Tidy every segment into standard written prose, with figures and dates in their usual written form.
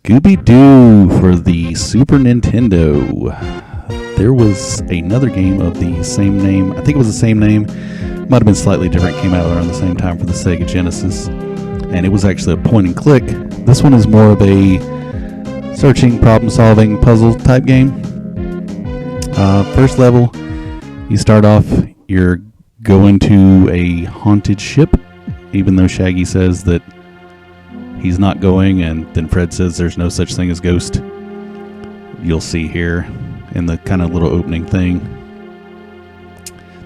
Scooby-Doo for the Super Nintendo. There was another game of the same name. I think it was the same name. Might have been slightly different. Came out around the same time for the Sega Genesis. And it was actually a point and click. This one is more of a searching, problem-solving, puzzle type game. First level, you start off, you're going to a haunted ship, even though Shaggy says that he's not going, and then Fred says there's no such thing as ghost. You'll see here in the kind of little opening thing.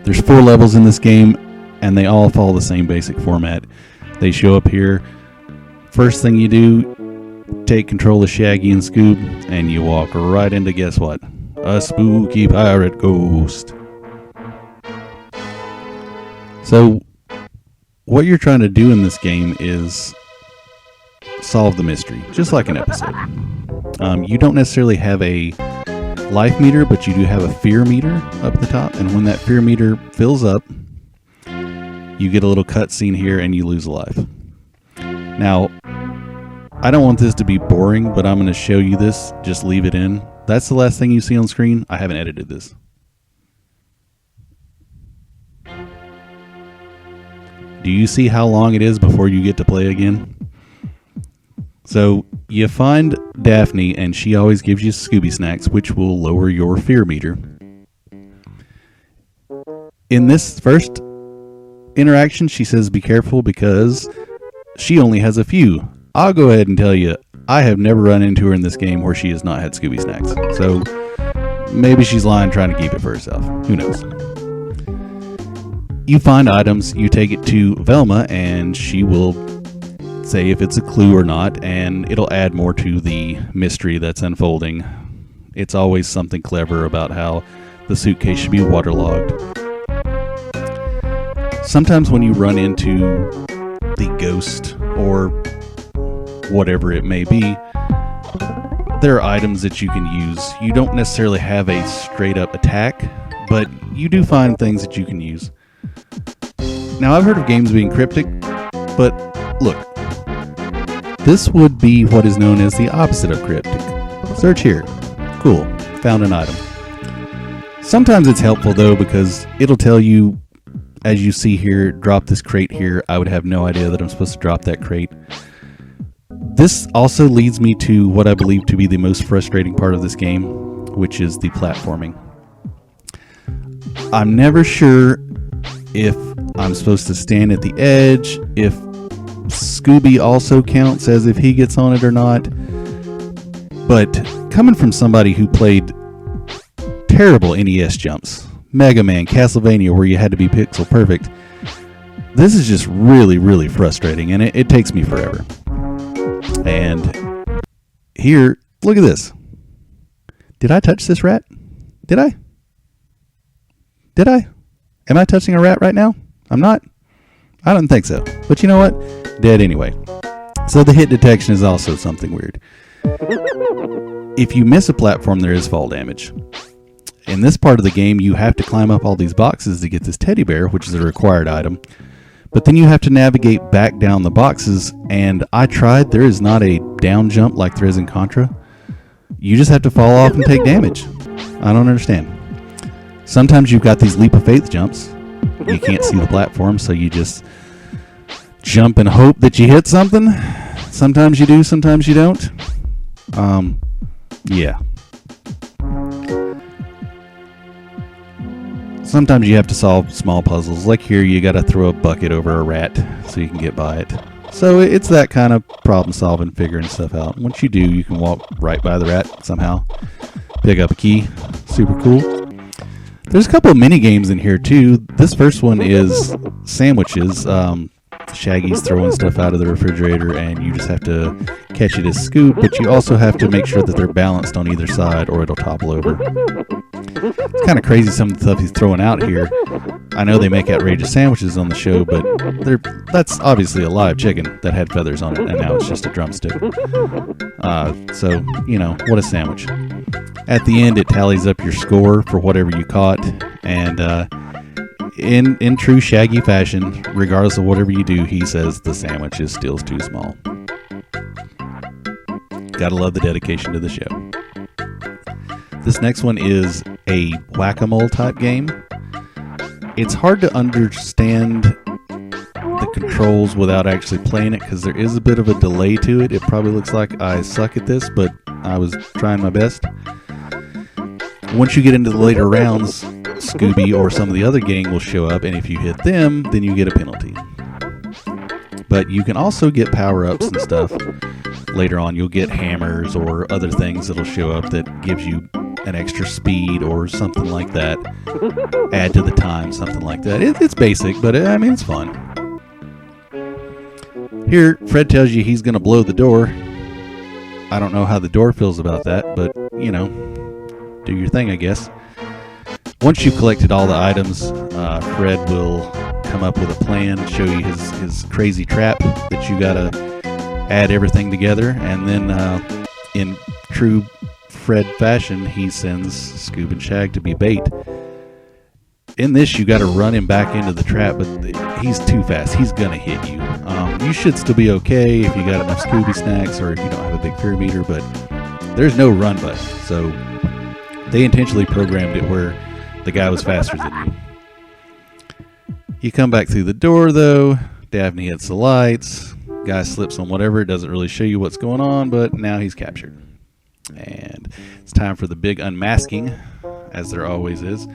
There's 4 levels in this game, and they all follow the same basic format. They show up here. First thing you do, take control of Shaggy and Scoob, and you walk right into, guess what? A spooky pirate ghost. So, what you're trying to do in this game is solve the mystery, just like an episode. You don't necessarily have a life meter, but you do have a fear meter up at the top, and when that fear meter fills up, you get a little cutscene here and you lose a life. Now, I don't want this to be boring, but I'm going to show you this. Just leave it in. That's the last thing you see on screen. I haven't edited this. Do you see how long it is before you get to play again? So, you find Daphne, and she always gives you Scooby snacks, which will lower your fear meter. In this first interaction, she says be careful because she only has a few. I'll go ahead and tell you, I have never run into her in this game where she has not had Scooby snacks. So, maybe she's lying trying to keep it for herself. Who knows? You find items, you take it to Velma, and she will say if it's a clue or not, and it'll add more to the mystery that's unfolding. It's always something clever about how the suitcase should be waterlogged. Sometimes when you run into the ghost or whatever it may be, there are items that you can use. You don't necessarily have a straight up attack, but you do find things that you can use. Now, I've heard of games being cryptic, but look, this would be what is known as the opposite of cryptic. Search here. Cool. Found an item. Sometimes it's helpful though, because it'll tell you, as you see here, drop this crate here. I would have no idea that I'm supposed to drop that crate. This also leads me to what I believe to be the most frustrating part of this game, which is the platforming. I'm never sure if I'm supposed to stand at the edge, if Scooby also counts as if he gets on it or not. But coming from somebody who played terrible NES jumps, Mega Man, Castlevania, where you had to be pixel perfect, this is just really, really frustrating, and it takes me forever. And here, look at this. Did I touch this rat? Did I? Did I? Am I touching a rat right now? I'm not? I don't think so. But you know what? Dead anyway. So the hit detection is also something weird. If you miss a platform, there is fall damage. In this part of the game, you have to climb up all these boxes to get this teddy bear, which is a required item. But then you have to navigate back down the boxes, and I tried. There is not a down jump like there is in Contra. You just have to fall off and take damage. I don't understand. Sometimes you've got these leap of faith jumps. You can't see the platform, so you just jump and hope that you hit something. Sometimes you do, sometimes you don't. Yeah. Sometimes you have to solve small puzzles. Like here, you got to throw a bucket over a rat so you can get by it. So it's that kind of problem solving, figuring stuff out. Once you do, you can walk right by the rat somehow. Pick up a key. Super cool. There's a couple of mini games in here too. This first one is sandwiches. Shaggy's throwing stuff out of the refrigerator, and you just have to catch it as Scoop, but you also have to make sure that they're balanced on either side or it'll topple over. It's kind of crazy some of the stuff he's throwing out here. I know they make outrageous sandwiches on the show, but that's obviously a live chicken that had feathers on it, and now it's just a drumstick. So, you know, what a sandwich. At the end, it tallies up your score for whatever you caught, and in true Shaggy fashion, regardless of whatever you do, he says the sandwich is still too small. Gotta love the dedication to the show. This next one is a whack-a-mole type game. It's hard to understand the controls without actually playing it because there is a bit of a delay to it. It probably looks like I suck at this, but I was trying my best. Once you get into the later rounds, Scooby or some of the other gang will show up, and if you hit them, then you get a penalty. But you can also get power-ups and stuff. Later on, you'll get hammers or other things that'll show up that gives you an extra speed or something like that. Add to the time, something like that. It's basic, but I mean, it's fun. Here, Fred tells you he's going to blow the door. I don't know how the door feels about that, but, you know, do your thing, I guess. Once you've collected all the items, Fred will come up with a plan, show you his crazy trap that you got to add everything together, and then in true Fred fashion, he sends Scoob and Shag to be bait. In this, you got to run him back into the trap, but he's too fast. He's going to hit you. You should still be okay if you got enough Scooby snacks or if you don't have a big fear meter, but there's no run button. So they intentionally programmed it where the guy was faster than you. You come back through the door, though. Daphne hits the lights. Guy slips on whatever. It doesn't really show you what's going on, but now he's captured. And it's time for the big unmasking, as there always is.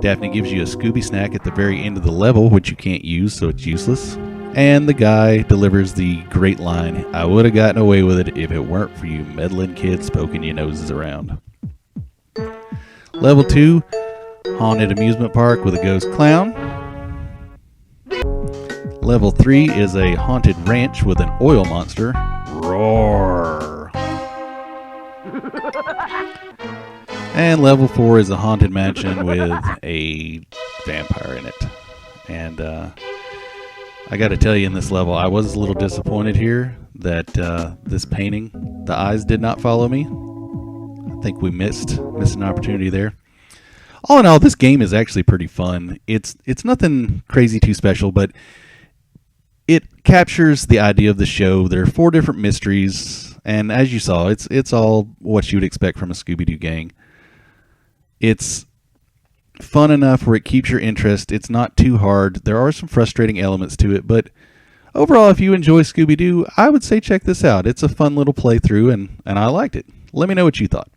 Daphne gives you a Scooby snack at the very end of the level, which you can't use, so it's useless. And the guy delivers the great line, "I would have gotten away with it if it weren't for you meddling kids poking your noses around." Level 2, haunted amusement park with a ghost clown. Level 3 is a haunted ranch with an oil monster. Roar! And level 4 is a haunted mansion with a vampire in it. And I got to tell you, in this level, I was a little disappointed here that this painting, the eyes did not follow me. I think we missed an opportunity there. All in all, this game is actually pretty fun. It's nothing crazy too special, but it captures the idea of the show. There are 4 different mysteries, and as you saw, it's all what you would expect from a Scooby-Doo gang. It's fun enough where it keeps your interest. It's not too hard. There are some frustrating elements to it, but overall, if you enjoy Scooby-Doo, I would say check this out. It's a fun little playthrough, and I liked it. Let me know what you thought.